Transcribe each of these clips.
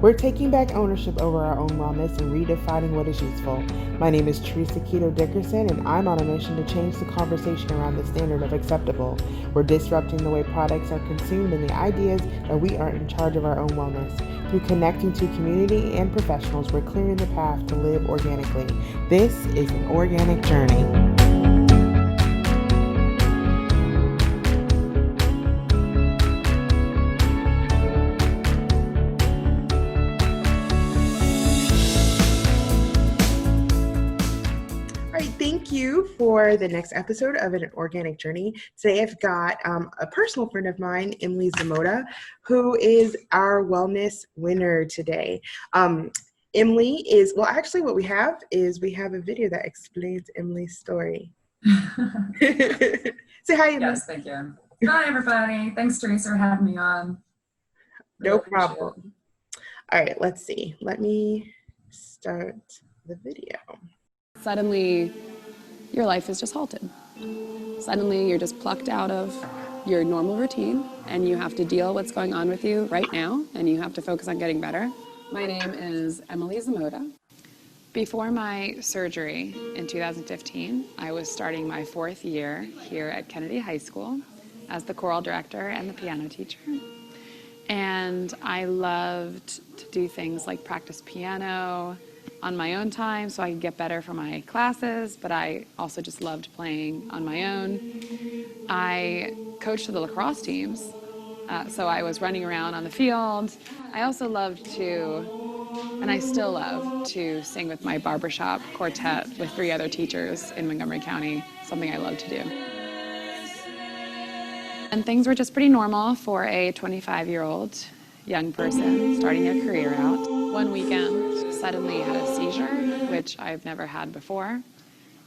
We're taking back ownership over our own wellness and redefining what is useful. My name is Teresa Keto Dickerson, and I'm on a mission to change the conversation around the standard of acceptable. We're disrupting the way products are consumed and the ideas that we aren't in charge of our own wellness. Through connecting to community and professionals, we're clearing the path to live organically. This is an organic journey. Thank you for the next episode of An Organic Journey. Today I've got a personal friend of mine, Emily Zamoda, who is our wellness winner today. Emily is, well, actually what we have is we have a video that explains Emily's story. Say hi, Emily. Yes, thank you. Hi, everybody. Thanks, Teresa, for having me on. No problem. All right, let's see. Let me start the video. Suddenly, your life is just halted. Suddenly, you're just plucked out of your normal routine, and you have to deal what's going on with you right now, and you have to focus on getting better. My name is Emily Zamoda. Before my surgery in 2015, I was starting my 4th year here at Kennedy High School as the choral director and the piano teacher. And I loved to do things like practice piano on my own time so I could get better for my classes, but I also just loved playing on my own. I coached the lacrosse teams, so I was running around on the field. I also loved to, and I still love, to sing with my barbershop quartet with 3 other teachers in Montgomery County, something I love to do. And things were just pretty normal for a 25-year-old young person starting their career out. One weekend, suddenly had a seizure, which I've never had before.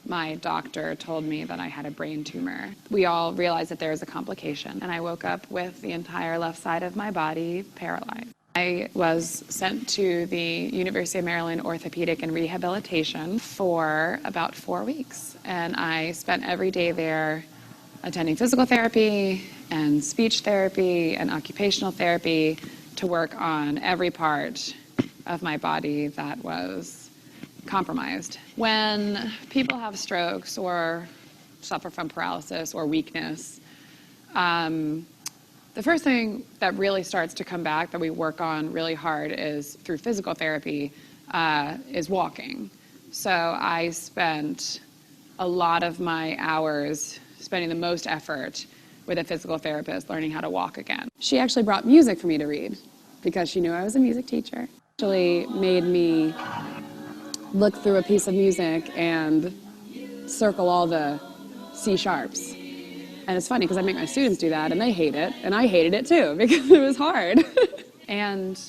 My doctor told me that I had a brain tumor. We all realized that there was a complication, and I woke up with the entire left side of my body paralyzed. I was sent to the University of Maryland Orthopedic and Rehabilitation for about 4 weeks, and I spent every day there attending physical therapy and speech therapy and occupational therapy to work on every part of my body that was compromised. When people have strokes or suffer from paralysis or weakness, the first thing that really starts to come back that we work on really hard is through physical therapy, is walking. So I spent a lot of my hours spending the most effort with a physical therapist learning how to walk again. She actually brought music for me to read because she knew I was a music teacher. Actually made me look through a piece of music and circle all the C sharps. And it's funny because I make my students do that and they hate it, and I hated it too because it was hard. And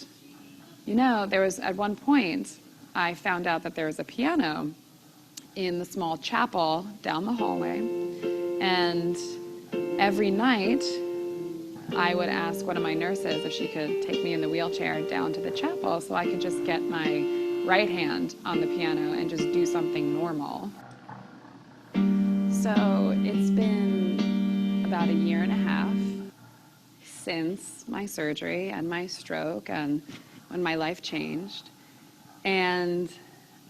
you know, there was, at one point, I found out that there was a piano in the small chapel down the hallway, and every night I would ask one of my nurses if she could take me in the wheelchair down to the chapel so I could just get my right hand on the piano and just do something normal. So it's been about 1.5 years since my surgery and my stroke and when my life changed. And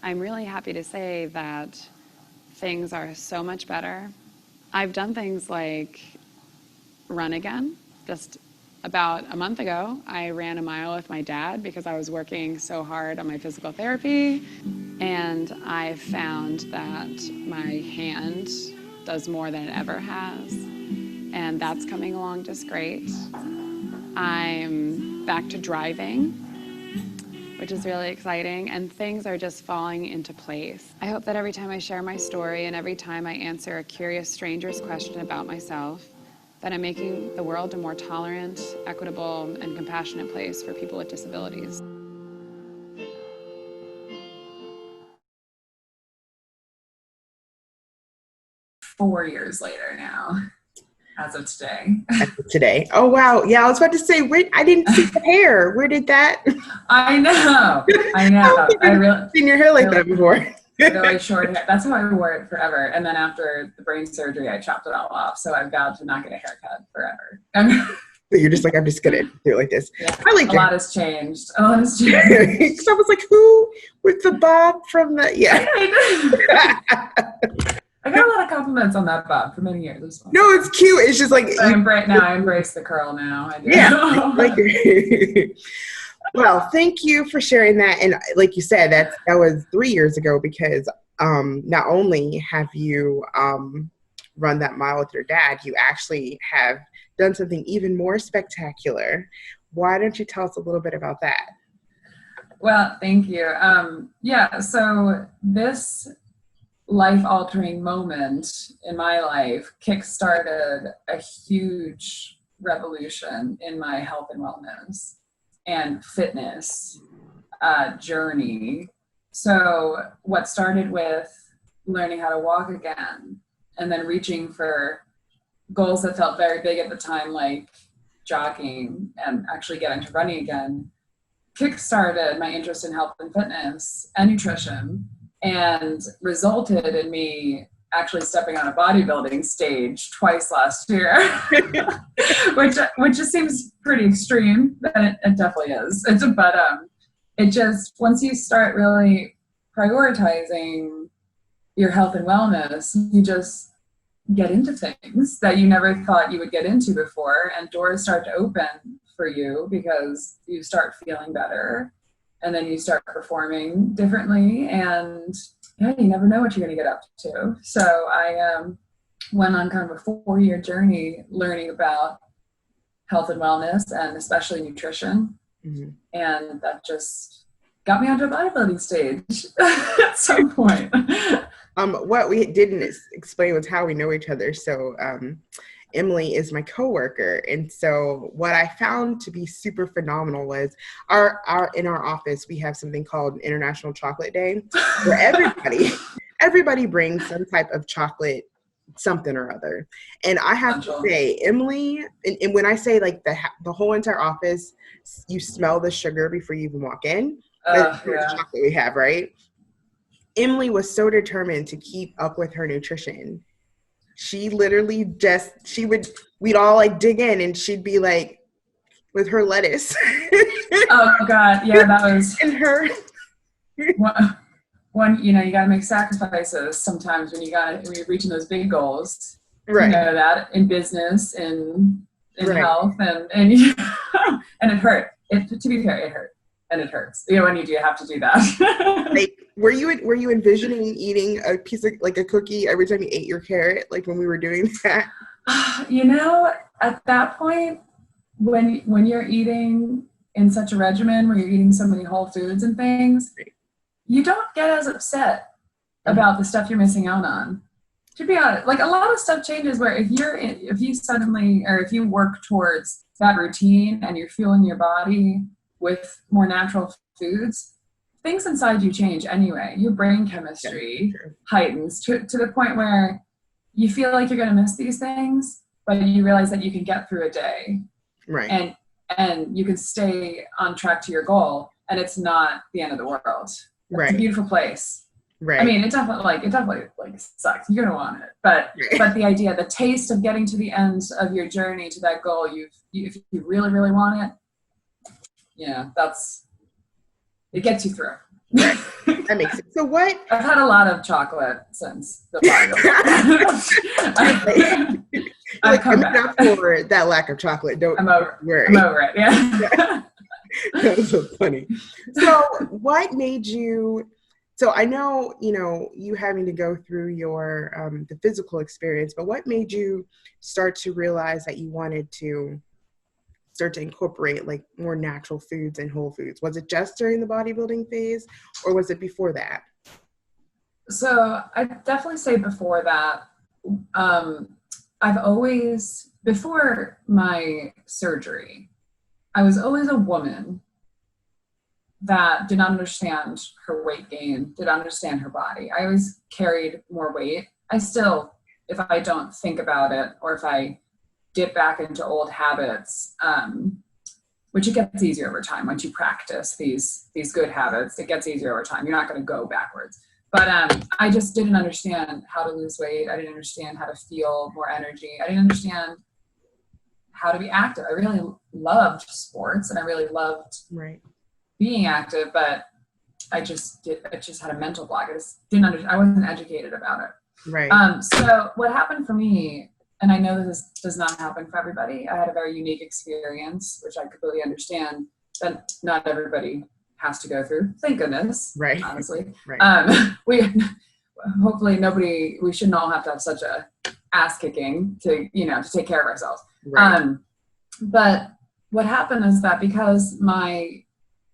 I'm really happy to say that things are so much better. I've done things like run again. Just about a month ago, I ran a mile with my dad because I was working so hard on my physical therapy. And I found that my hand does more than it ever has. And that's coming along just great. I'm back to driving, which is really exciting, and things are just falling into place. I hope that every time I share my story and every time I answer a curious stranger's question about myself, that I'm making the world a more tolerant, equitable, and compassionate place for people with disabilities. Four years later now, as of today. Today. Oh, wow. Yeah, I was about to say, I didn't see the hair. Where did that? I know. I really seen your hair like that before. Really short hair. That's how I wore it forever. And then after the brain surgery, I chopped it all off. So I vowed to not get a haircut forever. So you're just like, I'm just gonna do it like this. Yeah. I like a lot has changed. A lot has changed. Because I was like, who with the bob from the I got a lot of compliments on that bob for many years. No, it's cute. It's just like I embrace the curl now. I do. Yeah. Well, thank you for sharing that. And like you said, that was 3 years ago, because not only have you run that mile with your dad, you actually have done something even more spectacular. Why don't you tell us a little bit about that? Well, thank you. So this life-altering moment in my life kick-started a huge revolution in my health and wellness and fitness journey. So what started with learning how to walk again and then reaching for goals that felt very big at the time, like jogging and actually getting to running again, kickstarted my interest in health and fitness and nutrition, and resulted in me actually stepping on a bodybuilding stage twice last year, which just seems pretty extreme, but it definitely is. It just, once you start really prioritizing your health and wellness, you just get into things that you never thought you would get into before, and doors start to open for you because you start feeling better, and then you start performing differently, and you never know what you're going to get up to. So I went on kind of a 4-year journey learning about health and wellness, and especially nutrition. Mm-hmm. And that just got me onto a bodybuilding stage at some point. What we didn't explain was how we know each other. So Emily is my coworker, and so what I found to be super phenomenal was in our office we have something called International Chocolate Day, where everybody brings some type of chocolate, something or other. And I have to say, Emily, and when I say like the whole entire office, you smell the sugar before you even walk in. That's the chocolate we have, right? Emily was so determined to keep up with her nutrition. She literally we'd all like dig in, and she'd be like with her lettuce. Oh God. Yeah, that was and her. One, you gotta make sacrifices sometimes when you're reaching those big goals. Right. You know that in business, in health, and and it hurt. To be fair, it hurt. And it hurts. When you do have to do that. Like, were you envisioning eating a piece of like a cookie every time you ate your carrot, like when we were doing that? At that point, when you're eating in such a regimen where you're eating so many whole foods and things, you don't get as upset about the stuff you're missing out on. To be honest, like a lot of stuff changes where if you work towards that routine and you're fueling your body with more natural foods, things inside you change anyway. Your brain chemistry heightens to the point where you feel like you're going to miss these things, but you realize that you can get through a day, right? And you can stay on track to your goal, and it's not the end of the world. Right. It's a beautiful place. Right. I mean, it definitely sucks. You're gonna want it, but the idea, the taste of getting to the end of your journey to that goal, if you really, really want it. Yeah, it gets you through. That makes sense. So what? I've had a lot of chocolate since the I've come back for that lack of chocolate. I'm over it. Yeah. That was so funny. So what made you? So I know you having to go through your the physical experience, but what made you start to realize that you wanted to start to incorporate like more natural foods and whole foods? Was it just during the bodybuilding phase, or was it before that? So I definitely say before that. Before my surgery, I was always a woman that did not understand her weight gain, did not understand her body. I always carried more weight. I still, if I don't think about it, or if I dip back into old habits, which it gets easier over time. Once you practice these good habits, it gets easier over time. You're not going to go backwards. But I just didn't understand how to lose weight. I didn't understand how to feel more energy. I didn't understand how to be active. I really loved sports and I really loved being active, but I just had a mental block. I just didn't understand. I wasn't educated about it. Right. So what happened for me, and I know this does not happen for everybody. I had a very unique experience, which I completely understand that not everybody has to go through. Thank goodness. Right. Honestly. Right. Hopefully we shouldn't all have to have such a ass kicking to take care of ourselves. Right. But what happened is that because my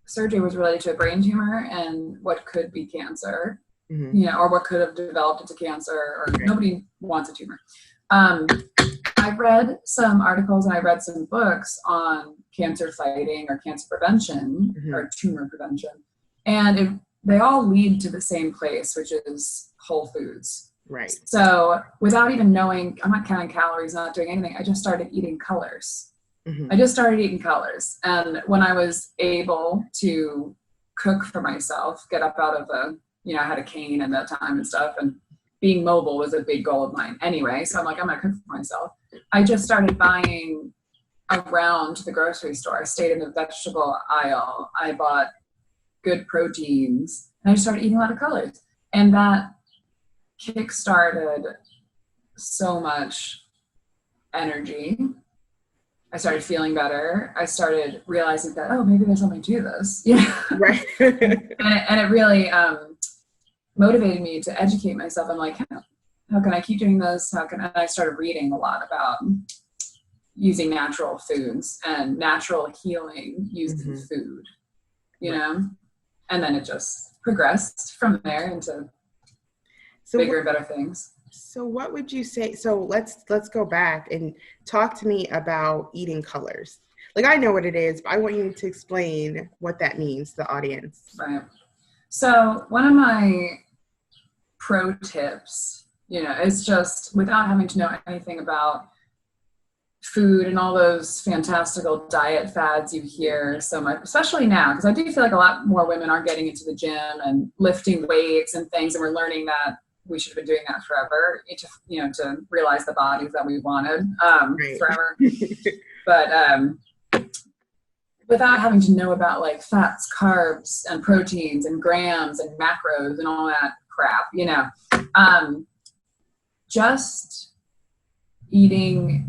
surgery was related to a brain tumor and what could be cancer, or what could have developed into cancer, or nobody wants a tumor. I read some articles and I read some books on cancer fighting or cancer prevention or tumor prevention. And they all lead to the same place, which is whole foods. Right. So without even knowing, I'm not counting calories, not doing anything. I just started eating colors. I just started eating colors. And when I was able to cook for myself, get up out of I had a cane at that time and stuff, and being mobile was a big goal of mine anyway. So I'm like, I'm going to cook for myself. I just started buying around the grocery store. I stayed in the vegetable aisle. I bought good proteins, and I just started eating a lot of colors. And that kick-started so much energy. I started feeling better. I started realizing that, maybe there's something to this. Right. and it really motivated me to educate myself. I'm like, how can I keep doing this? And I started reading a lot about using natural foods and natural healing using food, and then it just progressed from there into bigger and better things. So what would you say? So let's go back and talk to me about eating colors. Like, I know what it is, but I want you to explain what that means to the audience. Right. So one of my pro tips, is just, without having to know anything about food and all those fantastical diet fads you hear so much, especially now, because I do feel like a lot more women are getting into the gym and lifting weights and things, and we're learning that we should have been doing that forever, to realize the bodies that we wanted forever. But without having to know about like fats, carbs, and proteins, and grams, and macros, and all that crap, just eating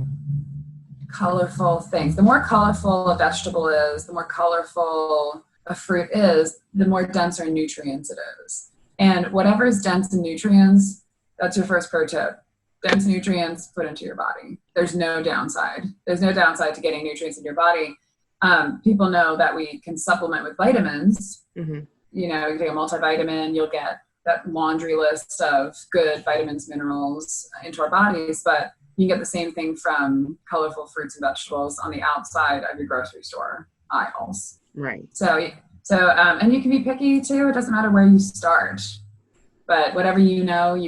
colorful things. The more colorful a vegetable is, the more colorful a fruit is, the more denser in nutrients it is. And whatever is dense in nutrients, that's your first pro tip. Dense nutrients, put into your body. There's no downside. There's no downside to getting nutrients in your body. People know that we can supplement with vitamins. You take a multivitamin, you'll get that laundry list of good vitamins, minerals into our bodies, but you can get the same thing from colorful fruits and vegetables on the outside of your grocery store aisles. Right. So, and you can be picky too. It doesn't matter where you start, but whatever you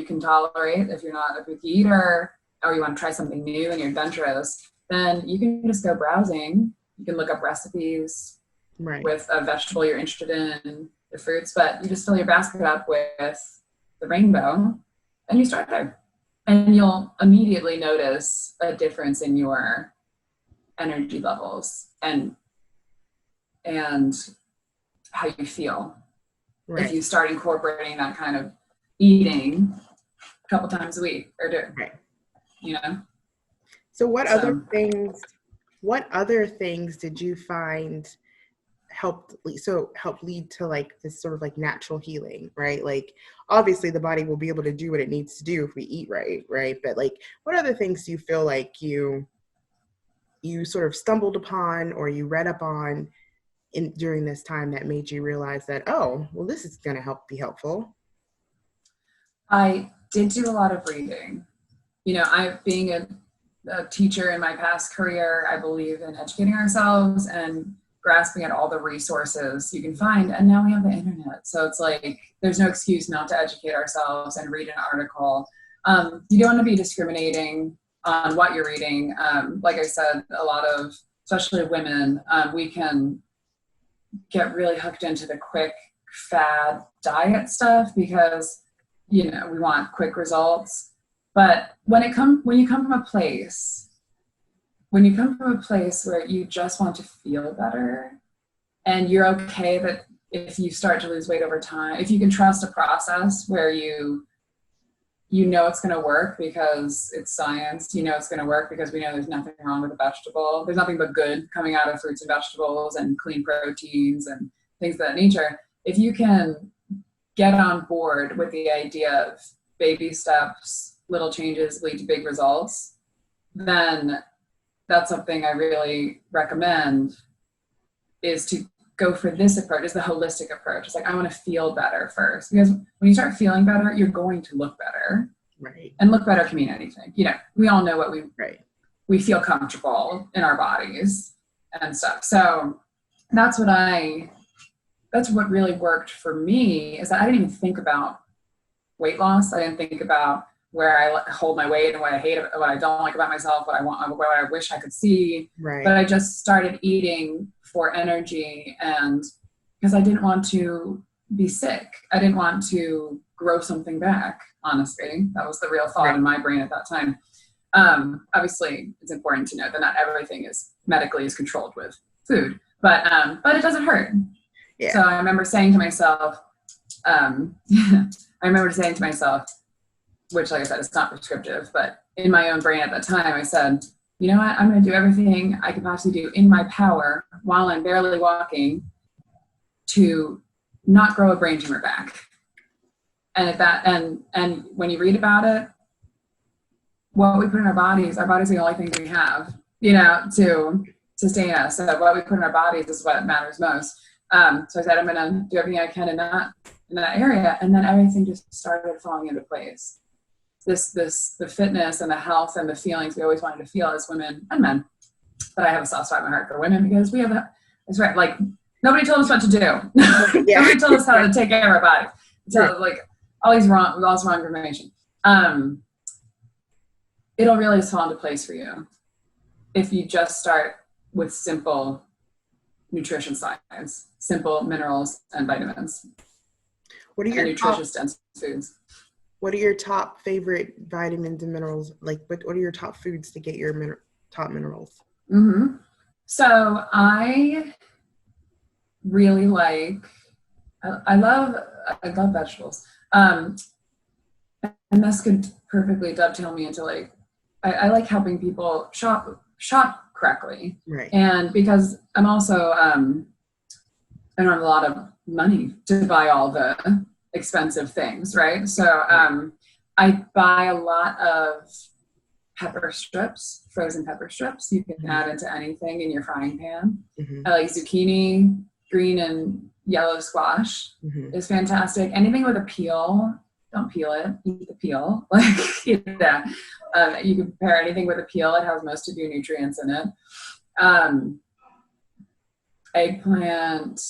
can tolerate. If you're not a picky eater, or you want to try something new and you're adventurous, then you can just go browsing. You can look up recipes with a vegetable you're interested in, the fruits, but you just fill your basket up with the rainbow and you start there. And you'll immediately notice a difference in your energy levels and how you feel. Right. If you start incorporating that kind of eating a couple times a week or So what other things did you find help lead to like this sort of like natural healing, right? Like obviously the body will be able to do what it needs to do if we eat right? But like what other things do you feel like you sort of stumbled upon or you read up on during this time that made you realize that, this is going to be helpful? I did do a lot of reading. Being a teacher in my past career, I believe in educating ourselves and grasping at all the resources you can find. And now we have the internet. So it's like, there's no excuse not to educate ourselves and read an article. You don't want to be discriminating on what you're reading. Like I said, a lot of, especially women, we can get really hooked into the quick fad diet stuff because, we want quick results. But when you come from a place when you come from a place where you just want to feel better, and you're okay that if you start to lose weight over time, if you can trust a process where you know it's going to work because it's science, you know it's going to work because we know there's nothing wrong with a vegetable. There's nothing but good coming out of fruits and vegetables and clean proteins and things of that nature. If you can get on board with the idea of baby steps, little changes lead to big results, then that's something I really recommend, is to go for this approach, is the holistic approach. It's like, I want to feel better first, because when you start feeling better, you're going to look better. Right. And look better can mean anything. You know, we all know what Right. we feel comfortable in our bodies and stuff. So that's what really worked for me, is that I didn't even think about weight loss. I didn't think about where I hold my weight and what I hate, what I don't like about myself, what I want, what I wish I could see. Right. But I just started eating for energy, and because I didn't want to be sick. I didn't want to grow something back, honestly. That was the real thought in my brain at that time. Obviously, it's important to note that not everything is medically is controlled with food, but it doesn't hurt. Yeah. So I remember saying to myself, which, like I said, it's not prescriptive, but in my own brain at that time, I said, you know what, I'm going to do everything I could possibly do in my power while I'm barely walking to not grow a brain tumor back. And at that, and when you read about it, what we put in our bodies are the only things we have, you know, to sustain us. So what we put in our bodies is what matters most. So I said, I'm going to do everything I can in that area. And then everything just started falling into place. The fitness and the health and the feelings we always wanted to feel as women and men. But I have a soft spot in my heart for women, because we have that's right. Like, nobody told us what to do. Nobody told us how to take care of our bodies. So like all this wrong information. It'll really fall into place for you if you just start with simple nutrition science, simple minerals and vitamins. What are your nutritious dense foods? What are your top favorite vitamins and minerals? Like, what are your top foods to get your top minerals? Mm-hmm. So I really like, I love vegetables. And this could perfectly dovetail me into like, I like helping people shop correctly. Right. And because I'm also, I don't have a lot of money to buy all the expensive things, right? So I buy a lot of pepper strips, frozen pepper strips. You can add into anything in your frying pan. Mm-hmm. I like zucchini, green and yellow squash is fantastic. Anything with a peel, don't peel it, eat the peel. Like, yeah. You can prepare anything with a peel. It has most of your nutrients in it. Eggplant,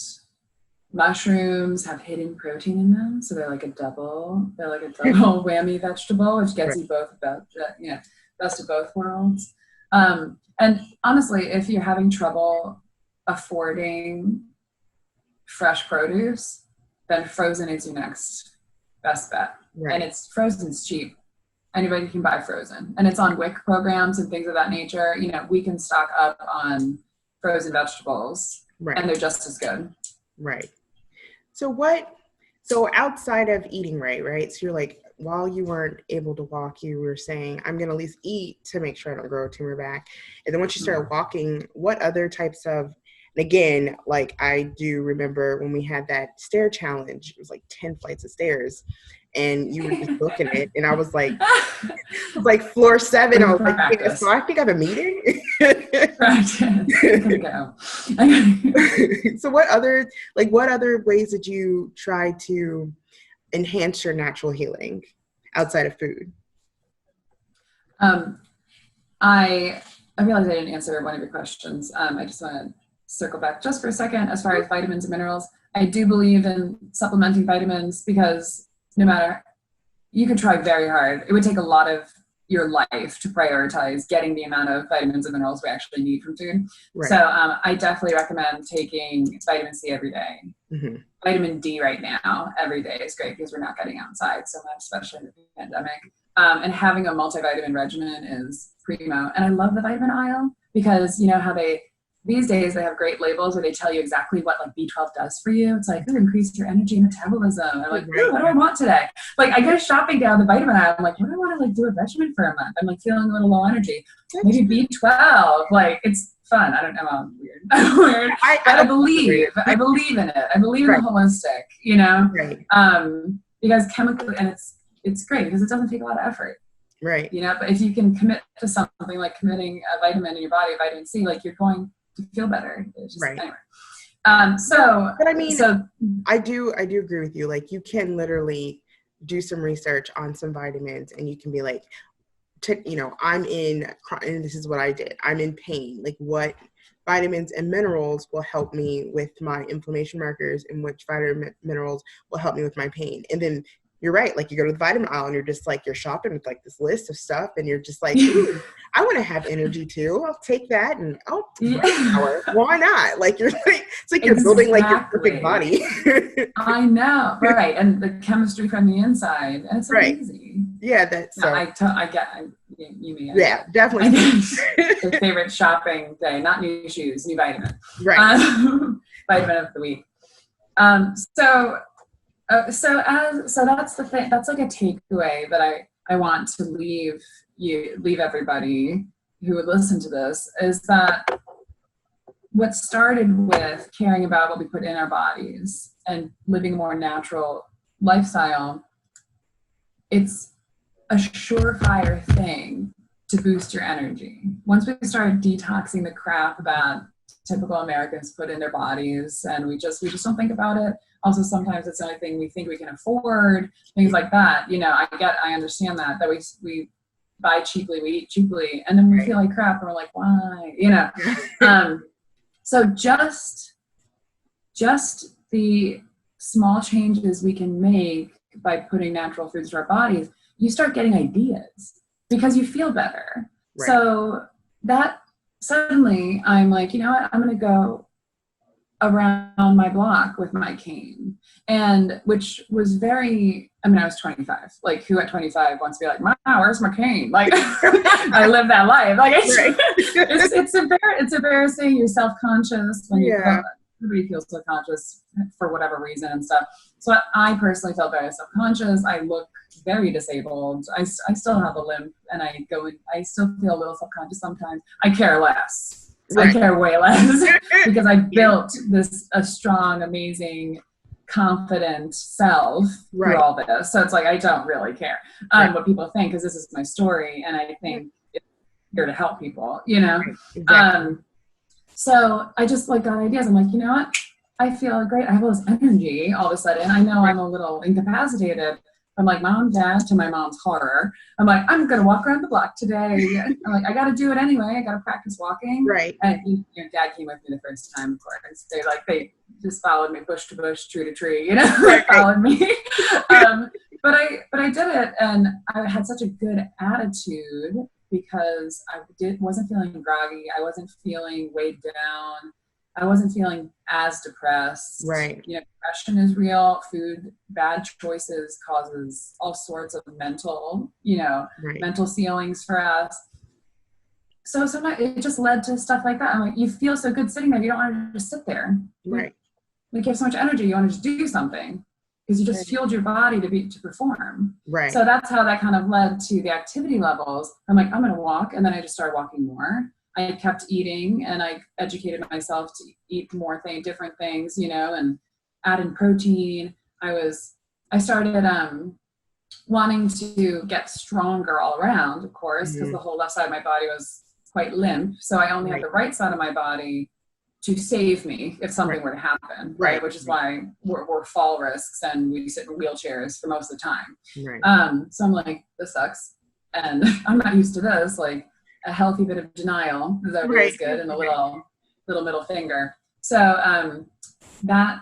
mushrooms have hidden protein in them, so they're like a double whammy vegetable, which gets you both best of both worlds. And honestly, if you're having trouble affording fresh produce, then frozen is your next best bet. Right. And frozen's cheap. Anybody can buy frozen, and it's on WIC programs and things of that nature. You know, we can stock up on frozen vegetables, and they're just as good. Right. So outside of eating right? So you're like, while you weren't able to walk, you were saying, I'm going to at least eat to make sure I don't grow a tumor back. And then once you started walking, what other types of, and again, like I do remember when we had that stair challenge, it was like 10 flights of stairs, and you were just booking it. And I was like, floor 7. I was like, so I think I have a meeting. So what other ways did you try to enhance your natural healing outside of food? I realized I didn't answer one of your questions. I just want to circle back just for a second. As far as vitamins and minerals, I do believe in supplementing vitamins, because no matter, you can try very hard. It would take a lot of your life to prioritize getting the amount of vitamins and minerals we actually need from food. Right. So I definitely recommend taking vitamin C every day. Mm-hmm. Vitamin D right now, every day is great, because we're not getting outside so much, especially in the pandemic. And having a multivitamin regimen is primo. And I love the vitamin aisle. because you know how these days they have great labels where they tell you exactly what like B12 does for you. It's like, increase your energy and metabolism. And I'm like, what do I want today? Like I go shopping down the vitamin aisle. I'm like, what do I want to like do a regimen for a month? I'm like feeling a little low energy. Maybe B12. Like it's fun. I don't know. I'm weird. I'm weird. But I believe in it. I believe in the holistic, you know? Right. Because chemically, and it's great because it doesn't take a lot of effort. Right. You know, but if you can commit to something like committing a vitamin in your body, vitamin C, like you're going to feel better. It's just, anyway. But I mean, I do agree with you. Like you can literally do some research on some vitamins and you can be like, you know, and this is what I did. I'm in pain. Like what vitamins and minerals will help me with my inflammation markers and which vitamin minerals will help me with my pain. And then you're right. Like you go to the vitamin aisle and you're just like, you're shopping with like this list of stuff and you're just like, I want to have energy too. I'll take that and why not? Like you're like, it's like you're building like your perfect body. I know. Right. And the chemistry from the inside. And it's amazing. Yeah. That's so. I get, you mean. Yeah, definitely. Your favorite shopping day, not new shoes, new vitamin. Right. Vitamin of the week. So that's the thing. That's like a takeaway that I want to leave everybody who would listen to this is that what started with caring about what we put in our bodies and living a more natural lifestyle, it's a surefire thing to boost your energy. Once we started detoxing the crap that typical Americans put in their bodies and we just don't think about it. Also, sometimes it's the only thing we think we can afford, things like that. You know, I understand that we buy cheaply, we eat cheaply, and then we feel like crap and we're like, why? You know? So just the small changes we can make by putting natural foods to our bodies, you start getting ideas because you feel better. Right. So that suddenly I'm like, you know what, I'm going to go around my block with my cane, and which was very, I mean, I was 25, like who at 25 wants to be like, wow, where's my cane? Like I live that life. Like it's embarrassing. You're self-conscious when everybody feels self-conscious for whatever reason and stuff. So I personally felt very self-conscious. I look very disabled. I still have a limp and I still feel a little self-conscious sometimes. I care less. I care way less because I built a strong, amazing, confident self through all this. So it's like, I don't really care what people think because this is my story. And I think it's here to help people, you know? Exactly. So I just like got ideas. I'm like, you know what? I feel great. I have all this energy all of a sudden. I know I'm a little incapacitated. I'm like, Mom, Dad, to my mom's horror. I'm like, I'm going to walk around the block today. I'm like, I got to do it anyway. I got to practice walking. Right. And Dad came with me the first time, of course. They just followed me bush to bush, tree to tree, you know, they followed me. But I did it. And I had such a good attitude because I wasn't feeling groggy. I wasn't feeling weighed down. I wasn't feeling as depressed. Right. You know, depression is real. Bad choices causes all sorts of mental ceilings for us. So sometimes it just led to stuff like that. I'm like, you feel so good sitting there. You don't want to just sit there. Right. Like you have so much energy. You want to just do something because you just fueled your body to perform. Right. So that's how that kind of led to the activity levels. I'm like, I'm going to walk. And then I just started walking more. I kept eating and I educated myself to eat more different things, you know, and add in protein. I started wanting to get stronger all around, of course, because the whole left side of my body was quite limp. So I only had the right side of my body to save me if something were to happen, right? Which is why we're fall risks and we sit in wheelchairs for most of the time. Right. So I'm like, this sucks. And I'm not used to this. Like, a healthy bit of denial is always good, and a little middle finger. So that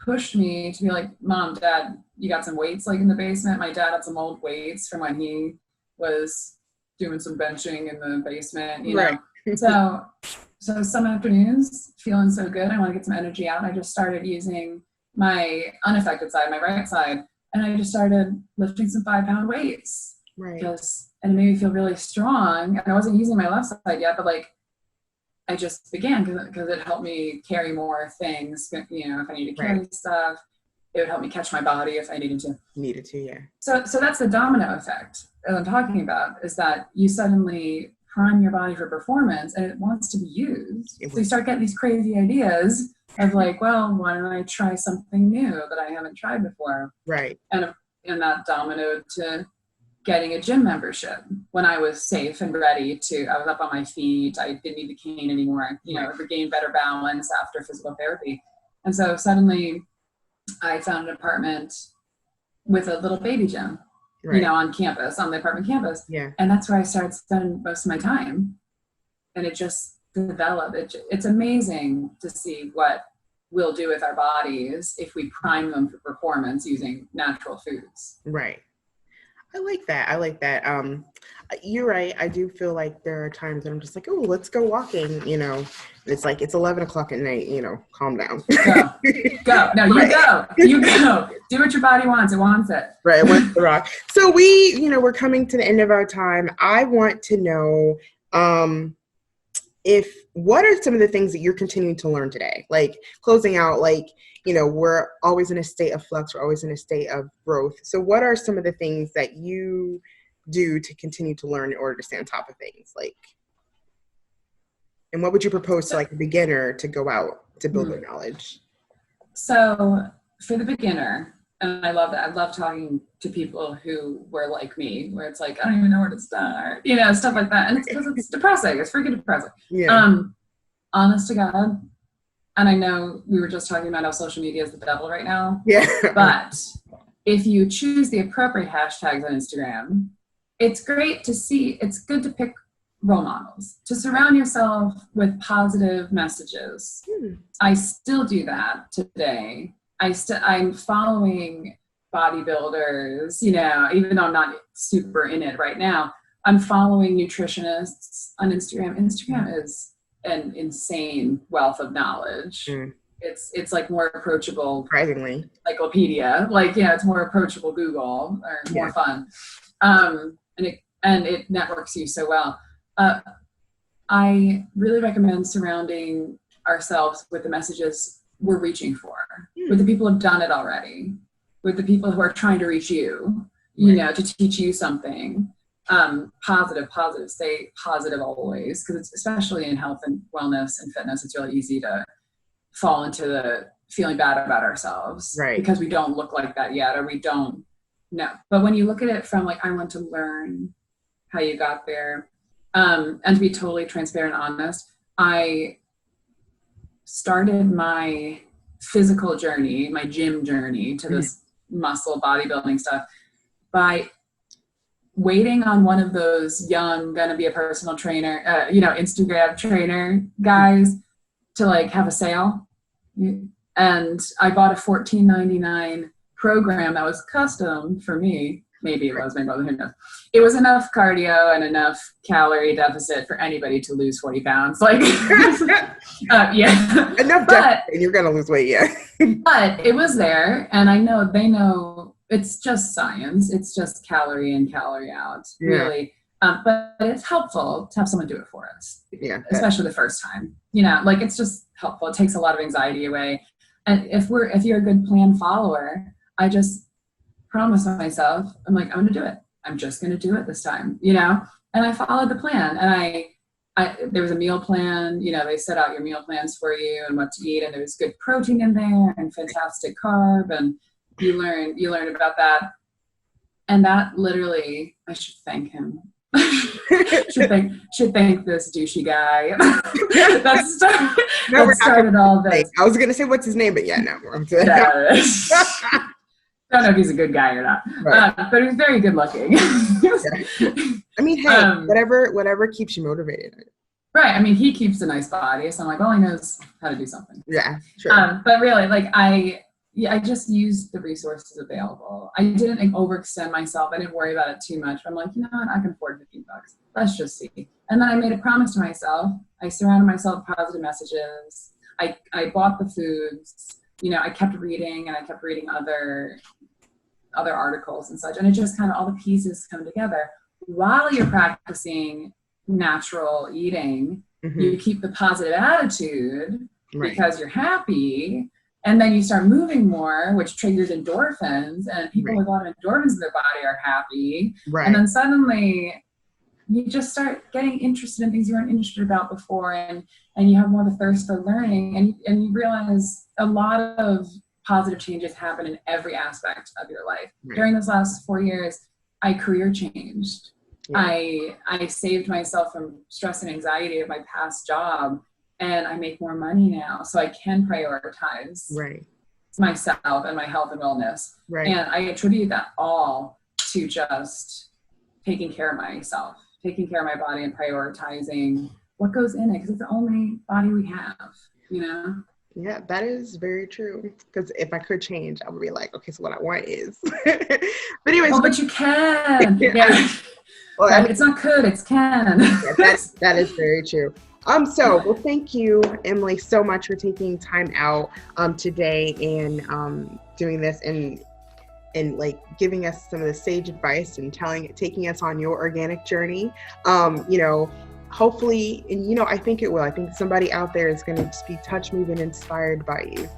pushed me to be like, Mom, Dad, you got some weights like in the basement? My dad had some old weights from when he was doing some benching in the basement, you know. So some afternoons, feeling so good, I want to get some energy out. I just started using my unaffected side, my right side, and I just started lifting some 5-pound weights. Right. And it made me feel really strong. And I wasn't using my left side yet, but like I just began because it helped me carry more things. You know, if I need to carry stuff, it would help me catch my body if I needed to. Needed to, yeah. So that's the domino effect that I'm talking about, is that you suddenly prime your body for performance and it wants to be used. So you start getting these crazy ideas of like, well, why don't I try something new that I haven't tried before? Right. And that dominoed to getting a gym membership when I was safe and ready to, I was up on my feet. I didn't need the cane anymore, you know, regained better balance after physical therapy. And so suddenly I found an apartment with a little baby gym, you know, on campus, on the apartment campus. Yeah. And that's where I started spending most of my time. And it just developed. It's amazing to see what we'll do with our bodies if we prime them for performance using natural foods. Right. I like that. You're right. I do feel like there are times that I'm just like, oh, let's go walking, you know. It's like, it's 11 o'clock at night, you know, calm down. Go. No, you go. Do what your body wants. It wants it. Right. It wants the rock. So we're coming to the end of our time. I want to know, what are some of the things that you're continuing to learn today? Like closing out, like, you know, we're always in a state of flux. We're always in a state of growth. So what are some of the things that you do to continue to learn in order to stay on top of things? Like, and what would you propose to like a beginner to go out to build their knowledge? So for the beginner, and I love that. I love talking to people who were like me, where it's like, I don't even know where to start, you know, stuff like that. And it's because it's depressing. It's freaking depressing. Yeah. Honest to God. And I know we were just talking about how social media is the devil right now. Yeah. But if you choose the appropriate hashtags on Instagram, it's great to see. It's good to pick role models, to surround yourself with positive messages. I still do that today. I'm following bodybuilders, you know, even though I'm not super in it right now. I'm following nutritionists on Instagram. Instagram is an insane wealth of knowledge. It's like more approachable, surprisingly, encyclopedia. Like, yeah, it's more approachable Google, or more fun. And it networks you so well. I really recommend surrounding ourselves with the messages we're reaching for, with the people who have done it already, with the people who are trying to reach you, you know, to teach you something. Positive, stay positive always, because it's especially in health and wellness and fitness, it's really easy to fall into the feeling bad about ourselves, because we don't look like that yet, or we don't know. But when you look at it from like, I want to learn how you got there, and to be totally transparent and honest, I started my physical journey, my gym journey to this muscle bodybuilding stuff by waiting on one of those young, gonna be a personal trainer, you know, Instagram trainer guys to like have a sale. And I bought a $14.99 program that was custom for me. Maybe it was, maybe it wasn't, who knows. It was enough cardio and enough calorie deficit for anybody to lose 40 pounds. Like, yeah. Enough deficit, and you're going to lose weight, yeah. But it was there, and I know they know it's just science. It's just calorie in, calorie out, really. But it's helpful to have someone do it for us. Yeah. Especially the first time. You know, like, it's just helpful. It takes a lot of anxiety away. And if you're a good plan follower, I just promise myself, I'm like, I'm going to do it. I'm just going to do it this time, you know? And I followed the plan, and I there was a meal plan, you know, they set out your meal plans for you and what to eat, and there was good protein in there and fantastic carb, and you learn about that. And that literally, I should thank him. should thank this douchey guy that started all this. I was going to say, what's his name? But yeah, no. I don't know if he's a good guy or not, but he's very good looking. I mean, hey, whatever keeps you motivated. Right. I mean, he keeps a nice body, so I'm like, well, he knows how to do something. Yeah, sure. But really, like, I just used the resources available. I didn't overextend myself. I didn't worry about it too much. I'm like, you know what? I can afford $15. Let's just see. And then I made a promise to myself. I surrounded myself with positive messages. I bought the foods. You know, I kept reading, and I kept reading other articles and such. And it just kind of, all the pieces come together while you're practicing natural eating You keep the positive attitude Right. because you're happy, and then you start moving more, which triggers endorphins, and people with a lot of endorphins in their body are happy. Right. And then suddenly you just start getting interested in things you weren't interested about before, and you have more of a thirst for learning, and you realize a lot of positive changes happen in every aspect of your life. Right. During those last 4 years, I career changed. Yeah. I saved myself from stress and anxiety of my past job, and I make more money now, so I can prioritize Right. myself and my health and wellness. Right. And I attribute that all to just taking care of myself, taking care of my body, and prioritizing what goes in it, because it's the only body we have, you know? Yeah, that is very true. Because if I could change, I would be like, okay, so what I want is. But anyways. Oh, but you can. Yeah. Well, it's not could, it's can. Yeah, that is very true. Well, thank you, Emily, so much for taking time out today and doing this and like giving us some of the sage advice and taking us on your organic journey. Hopefully, and I think it will. I think somebody out there is going to just be touched, moved, and inspired by you.